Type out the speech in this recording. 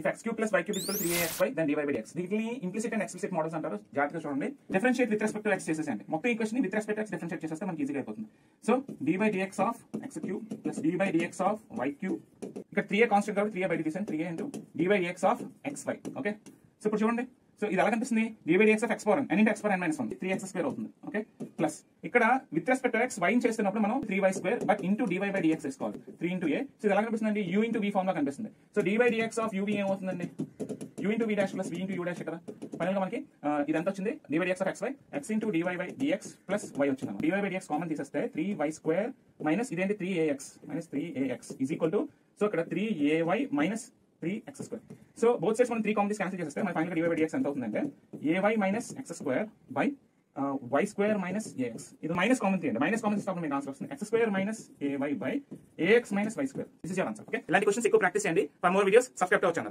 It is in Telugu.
If x cube plus y cube is equal to 3axy then dy by dx. దీనిని ఇంప్లిసిట్ అండ్ ఎక్స్ప్లిసిట్ మోడల్స్ అంటారు. జాగ్రత్తగా చూడండి. Differentiate with respect to x చేసేసండి. మొత్తం ఈక్వేషన్ ని with respect to x differentiate చేసేస్తే మనకి ఈజీగా అయిపోతుంది. So dy by dx of x cube plus dy by dx of y cube. ఇక్కడ 3a కాన్స్టెంట్ కాబట్టి 3a బయట తీసాను. 3a into dy by dx of xy. Okay, so ఇప్పుడు చూడండి. సో ఇది ఎలా కనిపిస్తుంది? dy by dx of x power n into x power n minus 1 3x square అవుతుంది. ఓకే, ప్లస్ ఇక్కడ with respect to x y చేస్తున్నప్పుడు మనం 3y square but into dy by dx వేసుకోవాలి. 3 into a. సో ఇది ఎలా కనిపిస్తుంది? u into v ఫార్మ్ లో కనిపిస్తుంది. So dy by dx of uv ఏమవుతుందండి? u into v dash plus v into u dash ఇక్కడ ఫైనల్ గా మనకి ఇదంతా వచ్చింది dy by dx of xy x into dy by dx plus y వచ్చింది. dy by dx కామన్ తీసేస్తే 3y square మైనస్ ఇదేంటి 3ax minus 3ax is equal to, so ఇక్కడ 3ay minus 3x square. So both sides మనం 3 కామన్ తీసి క్యాన్సిల్ చేస్తే మన ఫైనల్ గా dy by dx ఎంత అవుతుందంటే ay minus x square by y square minus ax. ఇది మైనస్ కామన్ తీయండి. మైనస్ కామన్ తీసినప్పుడు మీకు ఆన్సర్ వస్తుంది x square minus ay by ax minus y square. This is your answer. Okay, ఇలాంటి క్వశ్చన్స్ ఎక్కువ ప్రాక్టీస్ చేయండి. For more videos subscribe to our channel.